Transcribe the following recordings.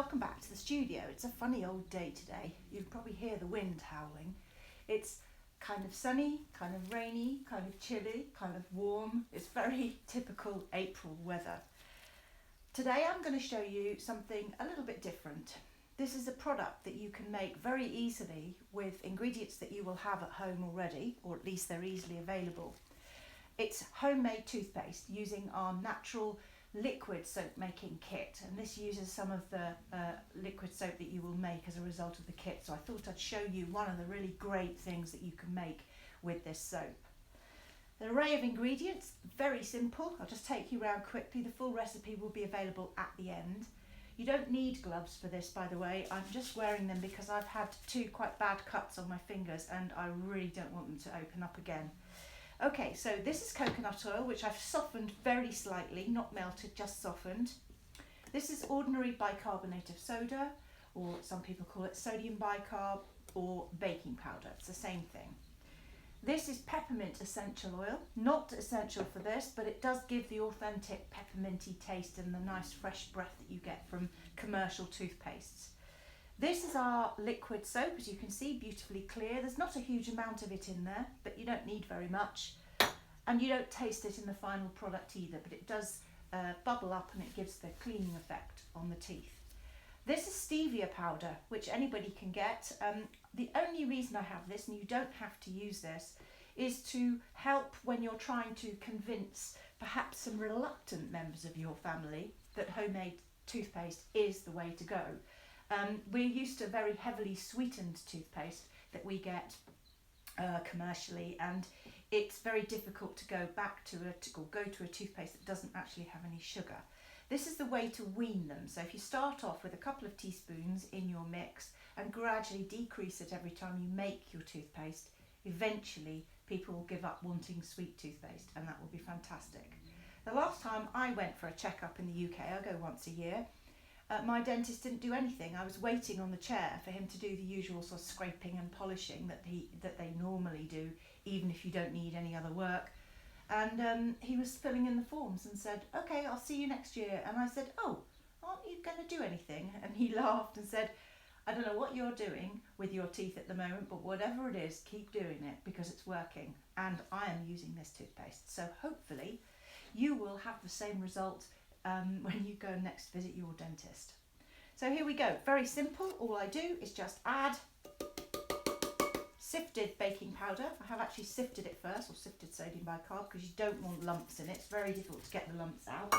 welcome back to the studio. It's a funny old day today. You can probably hear the wind howling. It's kind of sunny, kind of rainy, kind of chilly, kind of warm. It's very typical April weather. Today I'm going to show you something a little bit different. This is a product that you can make very easily with ingredients that you will have at home already, or at least they're easily available. It's homemade toothpaste using our natural liquid soap making kit, and this uses some of the liquid soap that you will make as a result of the kit. So I thought I'd show you one of the really great things that you can make with this soap. An array of ingredients, very simple. I'll just take you around quickly. The full recipe will be available at the end. You don't need gloves for this, by the way. I'm just wearing them because I've had two quite bad cuts on my fingers and I really don't want them to open up again. Okay, so this is coconut oil, which I've softened very slightly, not melted, just softened. This is ordinary bicarbonate of soda, or some people call it sodium bicarb, or baking powder. It's the same thing. This is peppermint essential oil, not essential for this, but it does give the authentic pepperminty taste and the nice fresh breath that you get from commercial toothpastes. This is our liquid soap, as you can see, beautifully clear. There's not a huge amount of it in there, but you don't need very much. And you don't taste it in the final product either, but it does bubble up and it gives the cleaning effect on the teeth. This is stevia powder, which anybody can get. The only reason I have this, and you don't have to use this, is to help when you're trying to convince perhaps some reluctant members of your family that homemade toothpaste is the way to go. We're used to very heavily sweetened toothpaste that we get commercially, and it's very difficult to go back to go to a toothpaste that doesn't actually have any sugar. This is the way to wean them. So if you start off with a couple of teaspoons in your mix and gradually decrease it every time you make your toothpaste, eventually people will give up wanting sweet toothpaste, and that will be fantastic. The last time I went for a checkup in the UK, I go once a year, my dentist didn't do anything. I was waiting on the chair for him to do the usual sort of scraping and polishing that they normally do, even if you don't need any other work. And he was filling in the forms and said, "Okay, I'll see you next year." And I said, "Oh, aren't you going to do anything?" And he laughed and said, "I don't know what you're doing with your teeth at the moment, but whatever it is, keep doing it because it's working. And I am using this toothpaste. So hopefully you will have the same result when you go next visit your dentist." So here we go, very simple. All I do is just add sifted baking powder. I have actually sifted it first, or sifted sodium bicarb, because you don't want lumps in it. It's very difficult to get the lumps out.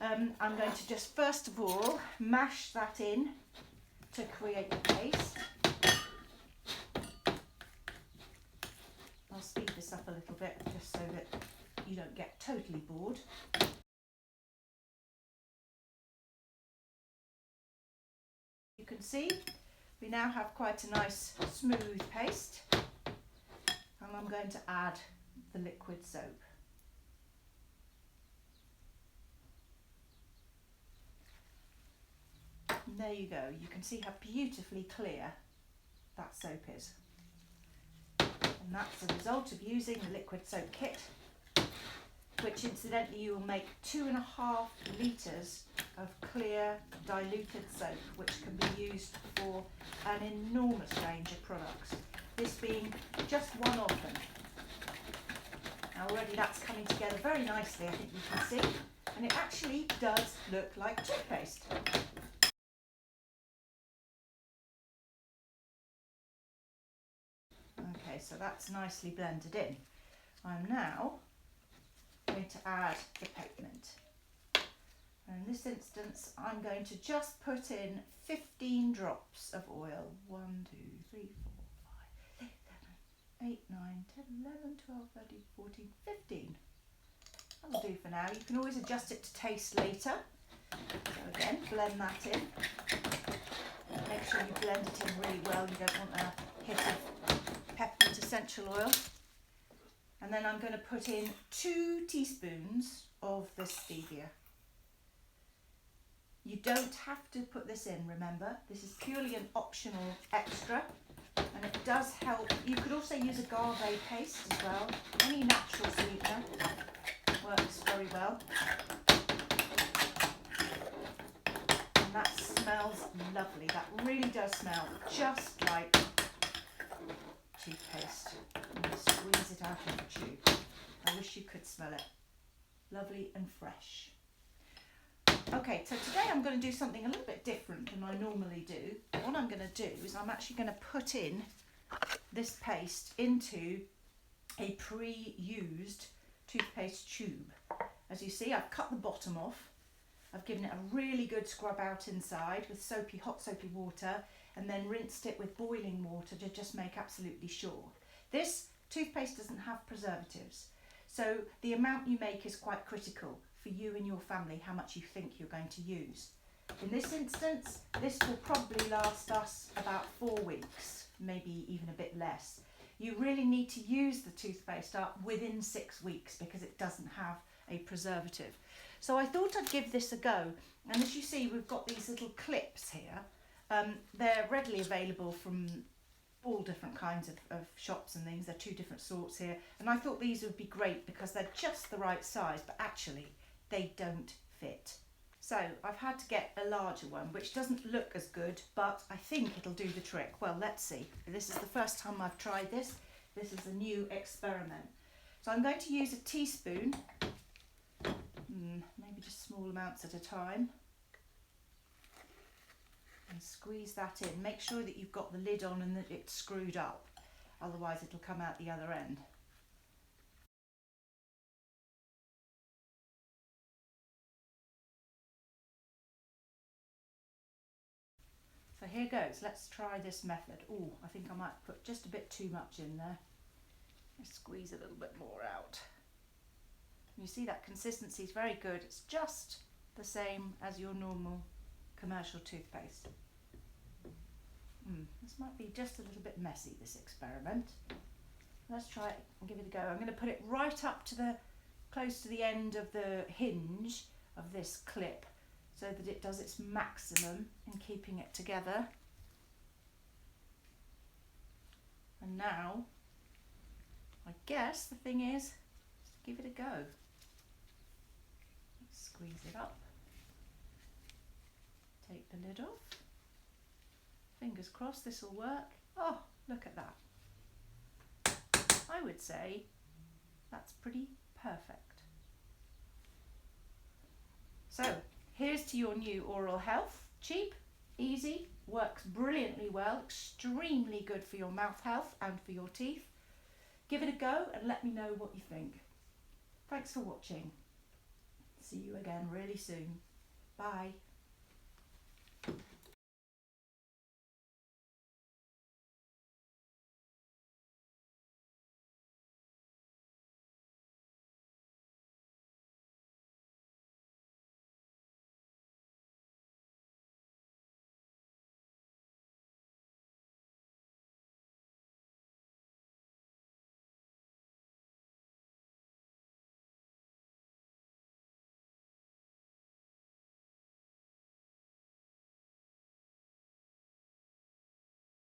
I'm going to just first of all mash that in to create the paste. I'll speed this up a little bit just so that you don't get totally bored. You can see we now have quite a nice smooth paste, and I'm going to add the liquid soap. And there you go. You can see how beautifully clear that soap is. And that's the result of using the liquid soap kit, which incidentally you will make 2.5 litres of clear diluted soap, which can be used for an enormous range of products, this being just one of them. Now already that's coming together very nicely, I think you can see, and it actually does look like toothpaste. Okay, so that's nicely blended in. I'm now going to add the peppermint. And in this instance, I'm going to just put in 15 drops of oil. 1, 2, 3, 4, 5, 6, 7, 8, 9, 10, 11, 12, 13, 14, 15. That'll do for now. You can always adjust it to taste later. So again, blend that in. Make sure you blend it in really well. You don't want a hit of peppermint essential oil. And then I'm going to put in 2 teaspoons of the stevia. You don't have to put this in, remember. This is purely an optional extra, and it does help. You could also use agave paste as well. Any natural sweetener works very well. And smell just like toothpaste. And you squeeze it out of the tube. I wish you could smell it. Lovely and fresh. Okay, so today I'm going to do something a little bit different than I normally do. What I'm going to do is I'm actually going to put in this paste into a pre-used toothpaste tube. As you see, I've cut the bottom off. I've given it a really good scrub out inside with hot soapy water, and then rinsed it with boiling water to just make absolutely sure. This toothpaste doesn't have preservatives, so the amount you make is quite critical for you and your family, how much you think you're going to use. In this instance, this will probably last us about 4 weeks, maybe even a bit less. You really need to use the toothpaste up within 6 weeks because it doesn't have a preservative. So I thought I'd give this a go. And as you see, we've got these little clips here. They're readily available from all different kinds of shops and things. There are 2 different sorts here. And I thought these would be great because they're just the right size, but actually they don't fit. So I've had to get a larger one, which doesn't look as good, but I think it'll do the trick. Well, let's see. This is the first time I've tried this. This is a new experiment. So I'm going to use a teaspoon, maybe just small amounts at a time, and squeeze that in. Make sure that you've got the lid on and that it's screwed up, otherwise it'll come out the other end. So here goes, let's try this method. Oh, I think I might put just a bit too much in there. Let's squeeze a little bit more out. You see that consistency is very good. It's just the same as your normal commercial toothpaste. This might be just a little bit messy, this experiment. Let's try it and give it a go. I'm going to put it right up to close to the end of the hinge of this clip, so that it does its maximum in keeping it together. And now, I guess the thing is, just give it a go. Let's squeeze it up. Take the lid off. Fingers crossed this will work. Oh, look at that. I would say that's pretty perfect. So, here's to your new oral health. Cheap, easy, works brilliantly well, extremely good for your mouth health and for your teeth. Give it a go and let me know what you think. Thanks for watching. See you again really soon. Bye.